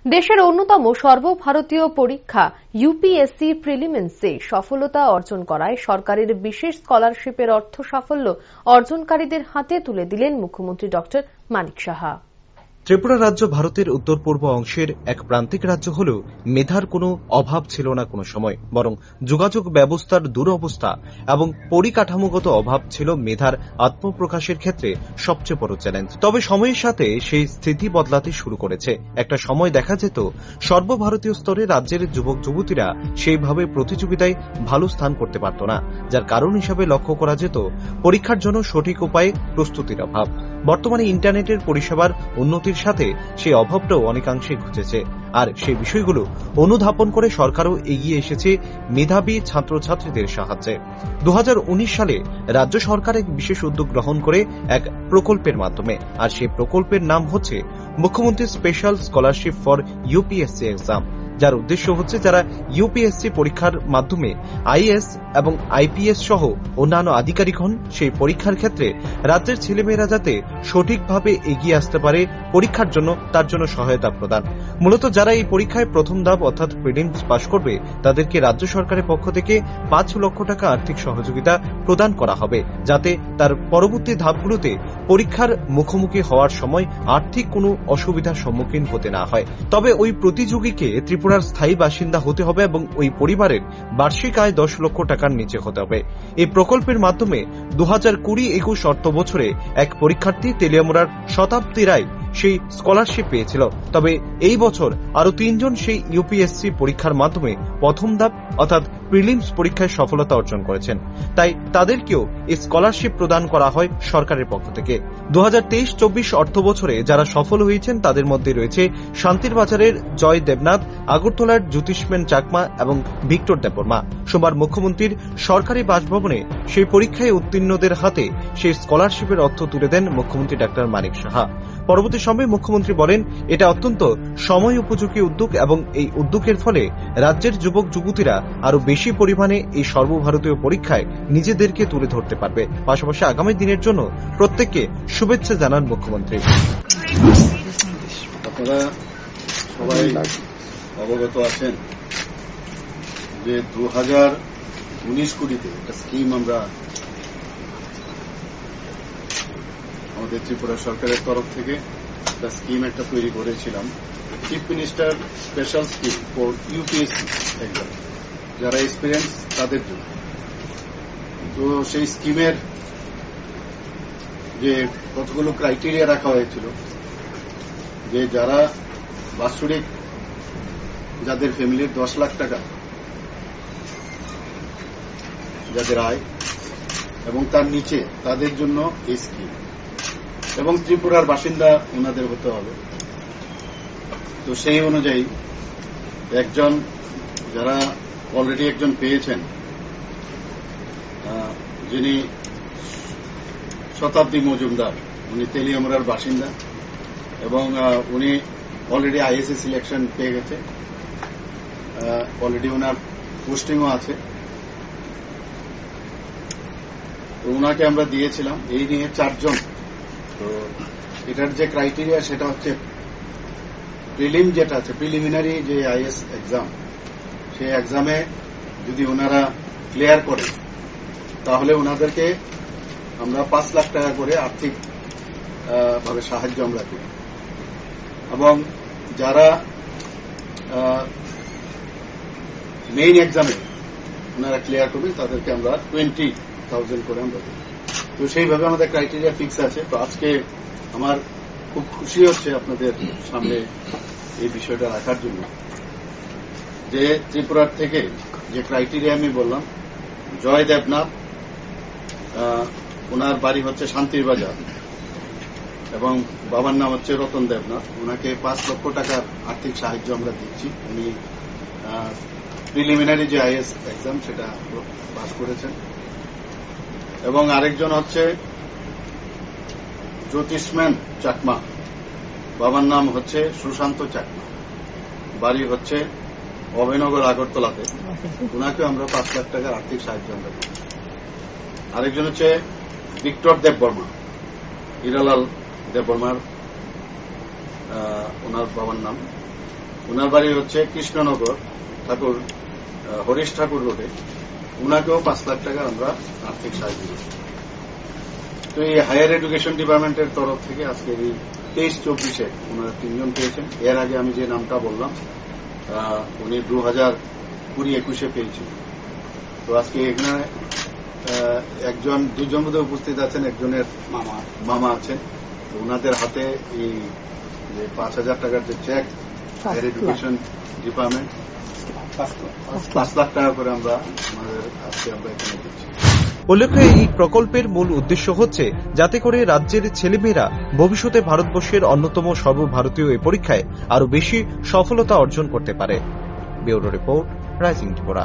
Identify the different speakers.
Speaker 1: দেশের অন্যতম সর্বভারতীয় পরীক্ষা ইউপিএসসি প্রিলিমিন্সে সফলতা অর্জন করায় সরকারের বিশেষ স্কলারশিপের অর্থ সাফল্য অর্জনকারীদের হাতে তুলে দিলেন মুখ্যমন্ত্রী ডক্টর মানিক সাহা।
Speaker 2: ত্রিপুরা রাজ্য ভারতের উত্তর পূর্ব অংশের এক প্রান্তিক রাজ্য হলেও মেধার কোনো অভাব ছিল না কোনো সময়, বরং যোগাযোগ ব্যবস্থার দুরবস্থা এবং পরিকাঠামোগত অভাব ছিল মেধার আত্মপ্রকাশের ক্ষেত্রে সবচেয়ে বড় চ্যালেঞ্জ। তবে সময়ের সাথে সেই স্থিতি বদলাতে শুরু করেছে। একটা সময় দেখা যেত সর্বভারতীয় স্তরে রাজ্যের যুবক যুবতীরা সেইভাবে প্রতিযোগিতায় ভালো স্থান করতে পারত না, যার কারণ হিসাবে লক্ষ্য করা যেত পরীক্ষার জন্য সঠিক উপায়ে প্রস্তুতির অভাব। বর্তমানে ইন্টারনেটের পরিষেবার উন্নতির সাথে সেই অভাবটাও অনেকাংশে ঘুচেছে, আর সেই বিষয়গুলো অনুধাবন করে সরকারও এগিয়ে এসেছে মেধাবী ছাত্রছাত্রীদের সাহায্যে। 2019 সালে রাজ্য সরকার এক বিশেষ উদ্যোগ গ্রহণ করে এক প্রকল্পের মাধ্যমে, আর সেই প্রকল্পের নাম হচ্ছে মুখ্যমন্ত্রী special scholarship for UPSC exam, যার উদ্দেশ্য হচ্ছে যারা ইউপিএসসি পরীক্ষার মাধ্যমে আইএএস এবং আইপিএস সহ অন্যান্য আধিকারিক হন, সেই পরীক্ষার ক্ষেত্রে রাজ্যের ছেলেমেয়েরা যাতে সঠিকভাবে এগিয়ে আসতে পারে পরীক্ষার জন্য, তার জন্য সহায়তা প্রদান। মূলত যারা এই পরীক্ষায় প্রথম ধাপ অর্থাৎ প্রিলিমস পাশ করবে তাদেরকে রাজ্য সরকারের পক্ষ থেকে 5 লক্ষ টাকা আর্থিক সহযোগিতা প্রদান করা হবে, যাতে তার পরবর্তী ধাপগুলোতে পরীক্ষার মুখোমুখি হওয়ার সময় আর্থিক কোনো অসুবিধার সম্মুখীন হতে না হয়। তবে ওই প্রতিযোগীকে ত্রিপুরার স্থায়ী বাসিন্দা হতে হবে এবং ওই পরিবারের বার্ষিক আয় 10 লক্ষ টাকার নিচে হতে হবে। এই প্রকল্পের মাধ্যমে 2020-21 অর্থ বছরে এক পরীক্ষার্থী তেলিয়ামুড়ার শতাব্দী রায় সেই স্কলারশিপ পেয়েছিল। তবে এই বছর আরো 3 জন সেই ইউপিএসসি পরীক্ষার মাধ্যমে প্রথম ধাপ অর্থাৎ প্রিলিমস পরীক্ষায় সফলতা অর্জন করেছেন, তাই তাদেরকেও এই স্কলারশিপ প্রদান করা হয় সরকারের পক্ষ থেকে। 2023-24 অর্থ বছরে যারা সফল হয়েছেন তাদের মধ্যে রয়েছে শান্তির বাজারের জয় দেবনাথ, আগরতলার জ্যোতিষ্মেন চাকমা এবং ভিক্টর দেববর্মা। সোমবার মুখ্যমন্ত্রীর সরকারি বাসভবনে সেই পরীক্ষায় উত্তীর্ণদের হাতে সেই স্কলারশিপের অর্থ তুলে দেন মুখ্যমন্ত্রী ডক্টর মানিক সাহা। পরবর্তী সময়ে মুখ্যমন্ত্রী বলেন, এটা অত্যন্ত সময় উপযোগী উদ্যোগ এবং এই উদ্যোগের ফলে রাজ্যের যুবক যুবতীরা আরো বেশি পরিমাণে এই সর্বভারতীয় পরীক্ষায় নিজেদেরকে তুলে ধরতে পারবে। পাশাপাশি আগামী দিনের জন্য প্রত্যেককে শুভেচ্ছা জানান মুখ্যমন্ত্রী।
Speaker 3: আপনারা সবাই অবগত আছেন যে 2019 কোটিতে একটা স্কিম আমরা আমাদের ত্রিপুরা সরকারের তরফ থেকে একটা স্কিম একটা তৈরি করেছিলাম, chief minister special scheme for UPSC exam, যারা এক্সপিরিয়েন্স তাদের জন্য। তো সেই স্কিমের যে কতগুলো ক্রাইটেরিয়া রাখা হয়েছিল, যে যারা বাৎসরিক যাদের ফ্যামিলির 10 লাখ টাকা যাদের আয় এবং তার নিচে তাদের জন্য এই স্কিম, এবং ত্রিপুরার বাসিন্দা ওনাদের হতে হবে। তো সেই অনুযায়ী একজন যারা অলরেডি একজন পেয়েছেন, যিনি শতাব্দী মজুমদার, উনি তেলিয়ামুড়ার বাসিন্দা এবং উনি অলরেডি আইএসএ সিলেকশন পেয়ে গেছে, অলরেডি ওনার পোস্টিংও আছে। তো ওনাকে আমরা দিয়েছিলাম। এই নিয়ে 4 জন। তো এটার যে ক্রাইটেরিয়া সেটা হচ্ছে প্রিলিম যেটা আছে, প্রিলিমিনারি যে আইএস এক্সাম, সেই এক্সামে যদি ওনারা ক্লিয়ার করে তাহলে ওনাদেরকে আমরা 5 লাখ টাকা করে আর্থিক ভাবে সাহায্য আমরা করি, এবং যারা মেইন এক্সামে ওনারা ক্লিয়ার করবেন তাদেরকে আমরা 20,000 করে আমরা দিই। তো সেইভাবে আমাদের ক্রাইটেরিয়া ফিক্স আছে। তো আজকে আমার খুব খুশি হচ্ছে আপনাদের সামনে এই বিষয়টা রাখার জন্য, যে ত্রিপুরার থেকে যে ক্রাইটেরিয়া আমি বললাম, জয় দেবনাথ, ওনার বাড়ি হচ্ছে শান্তির বাজার এবং বাবার নাম হচ্ছে রতন দেবনাথ, ওনাকে 5 লক্ষ টাকার আর্থিক সাহায্য আমরা দিচ্ছি। উনি প্রিলিমিনারি যে আইএস এক্সাম সেটা পাস করেছেন। এবং আরেকজন হচ্ছে জ্যোতিষ্মেন চাকমা, বাবার নাম হচ্ছে সুশান্ত চাকমা, বাড়ি হচ্ছে অভয়নগর আগরতলাতে, ওনাকে আমরা 5 লাখ টাকার আর্থিক সাহায্য আমরা দিচ্ছি। আরেকজন হচ্ছে ভিক্টর দেববর্মা, হিরালাল দেববর্মার ওনার বাবার নাম, ওনার বাড়ি হচ্ছে কৃষ্ণনগর হরিশ ঠাকুর রোডে। উনাকেও 5 লাখ টাকা আমরা আর্থিক সাহায্য দিচ্ছি। তো এই হায়ার এডুকেশন ডিপার্টমেন্টের তরফ থেকে আজকে এই 23-24-এ ওনারা 3 জন পেয়েছেন। এর আগে আমি যে নামটা বললাম উনি 2020-21-এ পেয়েছেন। তো আজকে এখানে দুজন বোধ উপস্থিত আছেন, একজনের মামা আছেন। তো ওনাদের হাতে এই যে 5,000 টাকার যে check higher education department 5 lakh টাকা করে আমরা এখানে দিচ্ছি।
Speaker 2: উল্লেখ্য, এই প্রকল্পের মূল উদ্দেশ্য হচ্ছে যাতে করে রাজ্যের ছেলেমেয়েরা ভবিষ্যতে ভারতবর্ষের অন্যতম সর্বভারতীয় এই পরীক্ষায় আরো বেশি সফলতা অর্জন করতে পারে। Bureau report, rising Tripura.